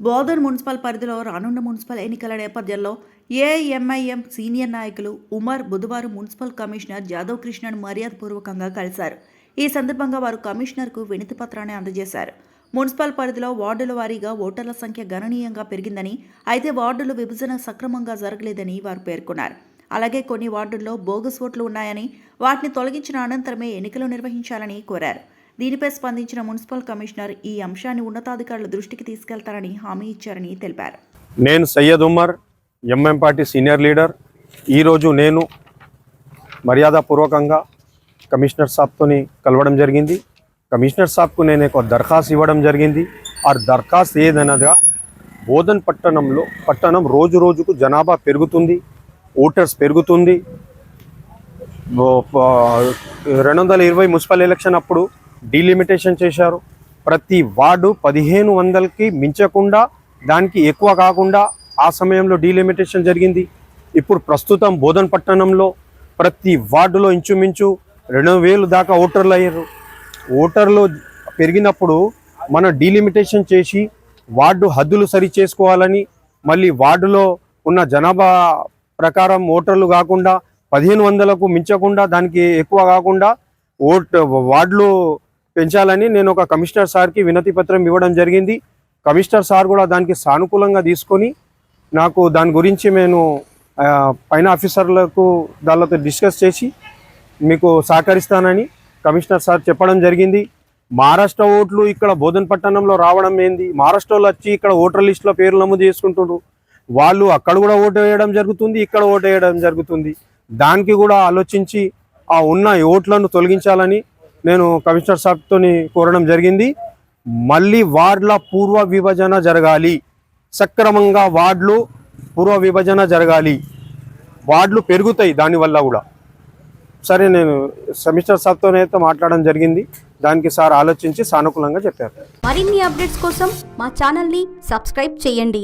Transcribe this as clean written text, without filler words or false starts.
Bodhan municipal పరిధిలో రానున్న municipal ఎన్నికల నేపథ్యంలో ఏఐఎంఐఎం సీనియర్ నాయకులు ఉమర్ బుధవారం మున్సిపల్ కమిషనర్ జాదవ్ కృష్ణను మర్యాదపూర్వకంగా కలిశారు. ఈ సందర్భంగా వారు కమిషనర్కు వినతి పత్రాన్ని అందజేశారు. మున్సిపల్ పరిధిలో వార్డుల వారీగా ఓటర్ల సంఖ్య గణనీయంగా పెరిగిందని, అయితే వార్డుల విభజన సక్రమంగా జరగలేదని వారు పేర్కొన్నారు. అలాగే కొన్ని వార్డుల్లో బోగస్ ఓట్లు ఉన్నాయని, వాటిని తొలగించిన అనంతరమే ఎన్నికలు నిర్వహించాలని కోరారు. దీనిపై స్పందించిన మున్సిపల్ కమిషనర్ ఈ అంశాన్ని ఉన్నతాధికారుల దృష్టికి తీసుకెళ్తారని హామీ ఇచ్చారని తెలిపారు. నేను Syed Umar, MM party senior leader. ఈరోజు నేను మర్యాదపూర్వకంగా కమిషనర్ సాబ్తో కలవడం జరిగింది. కమిషనర్ సాబ్కు నేను ఒక దరఖాస్తు ఇవ్వడం జరిగింది. ఆ దరఖాస్తు ఏదనగా బోధన్ పట్టణం రోజు రోజుకు జనాభా పెరుగుతుంది, ఓటర్స్ పెరుగుతుంది. 2020 మున్సిపల్ ఎలక్షన్ అప్పుడు డీలిమిటేషన్ చేశారు. ప్రతి వార్డు 1500కి మించకుండా, దానికి ఎక్కువ కాకుండా ఆ సమయంలో డీలిమిటేషన్ జరిగింది. ఇప్పుడు ప్రస్తుతం బోధన్ పట్టణంలో ప్రతి వార్డులో ఇంచుమించు 2000 దాకా ఓటర్లు అయ్యారు. ఓటర్లు పెరిగినప్పుడు మన డీలిమిటేషన్ చేసి వార్డు హద్దులు సరి చేసుకోవాలని, మళ్ళీ వార్డులో ఉన్న జనాభా ప్రకారం ఓటర్లు కాకుండా 1500కు మించకుండా, దానికి ఎక్కువ కాకుండా వార్డులు పెంచాలని నేను ఒక కమిషనర్ సార్కి వినతి పత్రం ఇవ్వడం జరిగింది. కమిషనర్ సార్ కూడా దానికి సానుకూలంగా తీసుకొని నాకు దాని గురించి నేను పైన ఆఫీసర్లకు దానితో డిస్కస్ చేసి మీకు సహకరిస్తానని కమిషనర్ సార్ చెప్పడం జరిగింది. మహారాష్ట్ర ఓట్లు ఇక్కడ బోధన్ పట్టణంలో రావడం ఏంది? మహారాష్ట్రలో వచ్చి ఇక్కడ ఓటర్ లిస్టులో పేర్లు నమోదు చేసుకుంటున్నారు. వాళ్ళు అక్కడ కూడా ఓటు వేయడం జరుగుతుంది, ఇక్కడ ఓటు వేయడం జరుగుతుంది. దానికి కూడా ఆలోచించి ఆ ఉన్న ఓట్లను తొలగించాలని నేను కమిషనర్ సాబ్తో కోరడం జరిగింది. మళ్ళీ వార్డుల పూర్వ విభజన జరగాలి, సక్రమంగా వార్డులు పూర్వ విభజన జరగాలి. వార్డులు పెరుగుతాయి దానివల్ల కూడా. సరే, నేను కమిషనర్ సాబ్తోనైతే మాట్లాడడం జరిగింది. దానికి సార్ ఆలోచించి సానుకూలంగా చెప్పారు. మరిన్ని అప్డేట్స్ కోసం మా ఛానల్ని సబ్స్క్రైబ్ చేయండి.